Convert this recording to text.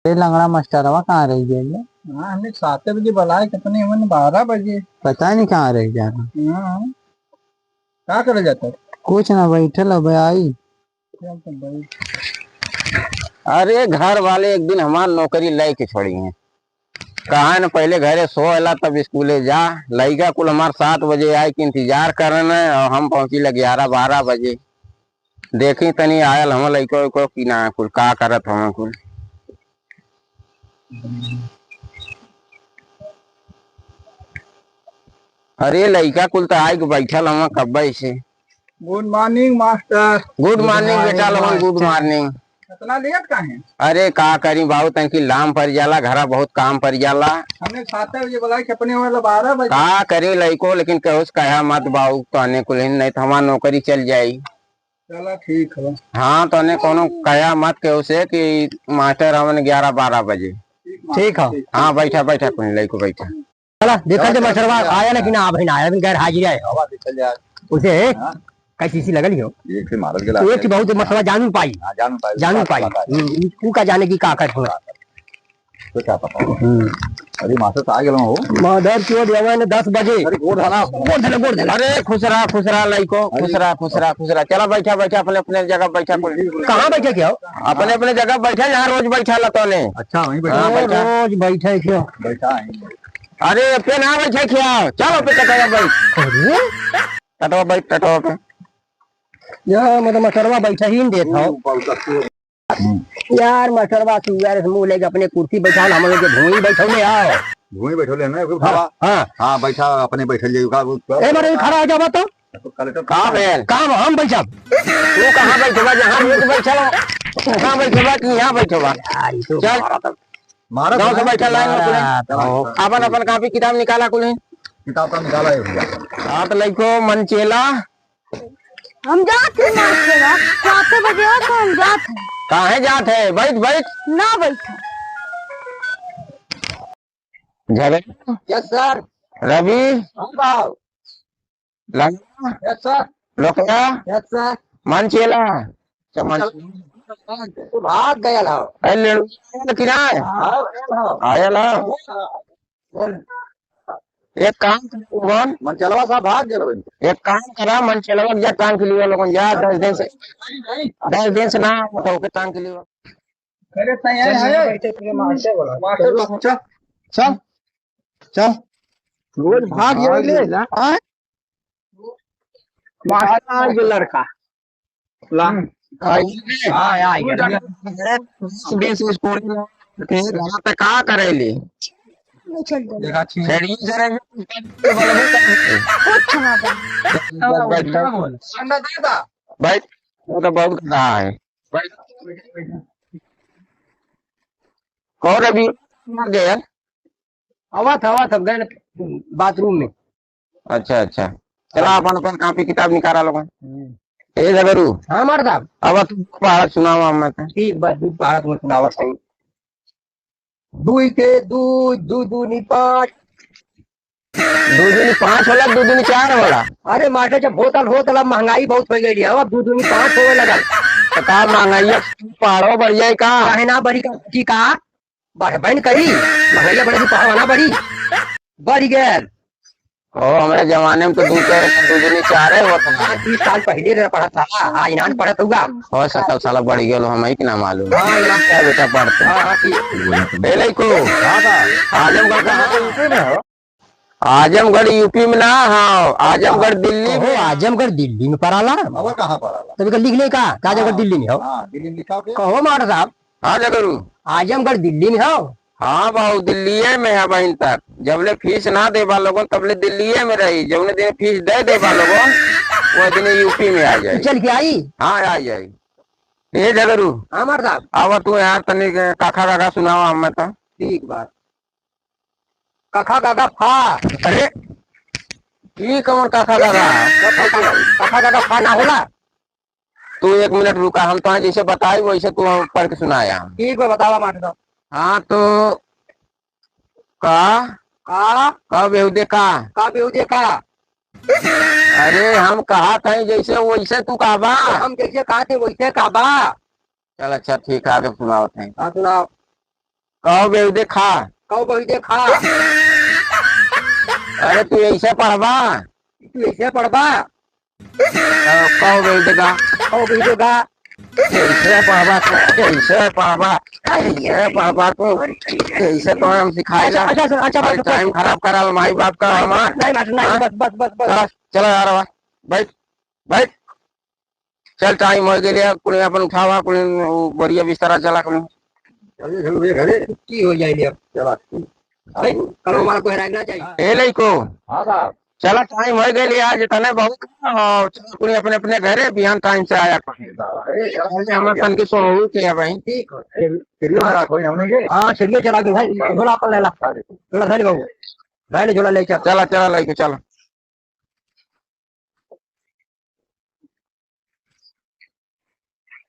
ये लंगड़ा मास्टरवा कहाँ रह गया? हाँ, हमने 7 बजे बुलाए कितने हमने 12 बजे। पता नहीं कहाँ रह गया ना। हाँ, क्या करे जाता है? कुछ ना, बैठल अब आई। चल तो भाई। अरे घर वाले एक दिन हमार नौकरी लाई के छोड़ी है। कहा न पहले घरे सोएला तब स्कूले जा। लइका कुल हमार 7 बजे आए के इंतजार करन है और हम पहुंची 11-12 बजे। देखी तनी आयल हम लइको को कि ना कुल का करत हम कुल। अरे लइका कुल तो आए के बैठल हम कब्बे से। Good morning master. Good morning बेटा लोगन, गुड मॉर्निंग। इतना लेट का है? अरे का करी बाबू, तनकी लाम पड़ जाला, घरा बहुत काम पड़ जाला। हमने 7 बजे बुलाए कितने वाला 12 बजे। का करी लइको, लेकिन कहूस कहा मत बाबू कहने को, नहीं तो हमार नौकरी चल जाई। चला ठीक है। हाँ तो ने कोनो कहा मत के उसे कि मास्टर हमने 11-12 बजे। ठीक है। हाँ बैठा बैठा कुछ लइको बैठा। चला देखा जो मास्टरवा आया ना कि ना भाई ना आया, गैर हाजिर है हवा से चल जाए। उसे कैसी सी लगल हो। एक से मारल गेला। एक बहुत मास्टरवा जानू पाई। हाँ, जानू पाई तू का जाने की का कर हो तो क्या पता। अरे मास्टर तो आ गया हो। मदर क्यों देवा ने 10 बजे। अरे गोड़ धाना गोड़ धला। अरे खुसरा लइको, खुसरा चला बैठा बैठा अपने अपने जगह बैठा। कहाँ बैठे क्यों? अपने अपने जगह बैठा जहाँ रोज बैठा लतो ने। अच्छा वहीं हाँ, बैठा। रोज बैठे क्यों? बैठा है। अरे पे ना बैठे क्या, चलो पे कटवा बैठ कटवा पे। यार मतलब मास्टरवा बैठा ही नहीं देता यार। मास्टरवा तू यार मुंह लेके अपने कुर्सी बैठा, हम लोग के भूमि बैठौले आओ। भूमि बैठोले ना बाबा। हाँ हाँ बैठा अपने बैठल जाइए का। ए बारे खड़ा हो जाओ तो। कलेक्टर कहाँ बैल काम हम बैठा। तू कहाँ बैठेगा, जहाँ रोज बैठा कहाँ बैठेगा कि यहाँ बैठेगा। चल मारा गाँव से बैठा लाइन में कुल अपन अपन कापी किताब निकाला कुल है। किताब का निकाला है भैया। हाँ तो लइको मनचेला हम जाते हैं मास्टर, 7 बजे हो तो हम जाते हैं। काहे जात है, बैठ बैठ ना बैठा। झगड़। Yes sir. रवि हम बाव। लंगा यस सर। लोकया यस सर। मनचेला तू भाग गया ना। किराए आया ला। एक काम कौन मनचलवा साहब भाग गए। एक काम करा, मनचेला जा काम के लिए लोगन जा 10 दिन से ना बताओ के काम के लिए। अरे सही है मास्टर चल चल चल। रोज भाग गए ले मास्टर जो लड़का ला। का करेली चल दो देखा छी कुछ ना बैठ, वो तो बहुत गधा है। कौन अभी मर गया? हवा था गए बाथरूम में। अच्छा चला अपन अपन कापी किताब निकाला लोगन। ए जगरू हाँ मार साहब। अब तू पहाड़ सुनावा हमें तो। ठीक बस दूध भारत में सुनावत है। दूध के दूध दूनी 5। 2 दूनी 5 होला, 2 दूनी 4 होला। अरे मास्टर जब होतल अब महंगाई बहुत हो गई है। अब 2 दूनी 5 होवे लगा। तो का महंगाई पहाड़ों बढ़ जाए का? काहे ना बढ़ी की का बढ़ करी महंगाई बढ़ी पहाड़ ना बढ़ गया। ओ हमारे जमाने में तो 2 दूनी 4 है वो तो। 30 साल पहले पढ़ा था। आज ना पढ़ा होगा। हो सकल साला बढ़ गया हम ही ना मालूम। हाँ क्या बेटा पढ़ते पहले को आजमगढ़ कहाँ? आजमगढ़ यूपी में ना। हाँ आजमगढ़ दिल्ली में। आजमगढ़ दिल्ली में पढ़ाला। अब कहाँ पड़ा? तभी लिख ले का आजमगढ़ दिल्ली में हो। हाँ दिल्ली में लिखा के कहो मार साहब। हाँ जगरू आजमगढ़ दिल्ली में हो। हाँ बहु दिल्ली में है बहन तक। जबले फीस ना देबा लोगन तबले दिल्ली में रही। जबले दिन फीस दे देबा लोगन वो दिन यूपी में आ जाए। चल के आई। हाँ आ जाए। ये जगरू हाँ मार साहब। आवा तू यार तनिक काका सुनावा हमें तो। ठीक बात। कखा काका फा। अरे की कमर काका फा ना होला। तू 1 मिनट रुका, हम तो जैसे बताई वैसे तू पढ़ के सुनाया। ठीक है बतावा मार साहब। हाँ तो का बेहुदे का बेहुदे का। अरे हम कहा कहीं जैसे वैसे तू कहबा। हम जैसे कहा थे वैसे कहबा। चल अच्छा ठीक है, आगे सुनाओ। हाँ सुनाओ। कहो बेव देखा। कहो बही देखा। अरे तू ऐसे पढ़वा। तू ऐसे पढ़बा। कहो बेव देखा। कहो बही देखा। ऐसे पढ़वा तो ऐसे तो हम सिखाएगा। अच्छा टाइम खराब करा माई बाप का हमार। नहीं मास्टर नहीं, बस चलो यार बैठ बैठ। चल टाइम हो गया कुछ अपन उठावा कुछ बढ़िया बिस्तरा चला कुछ घरे की हो जाएगी अब। चला भाई कल हमारा को हराना चाहिए। ए लइको हाँ साहब चला टाइम हो गया आज तने बहुत और चलो कुछ अपने अपने घरे बिहान टाइम से आया हमारे तन की सोहू के भाई। ठीक है। फिर हमारा कोई हमने के हाँ चलिए चला के भाई झोला अपन ले ला। झोला धर बाबू भाई ने झोला ले चल। चला चला लइको चलो।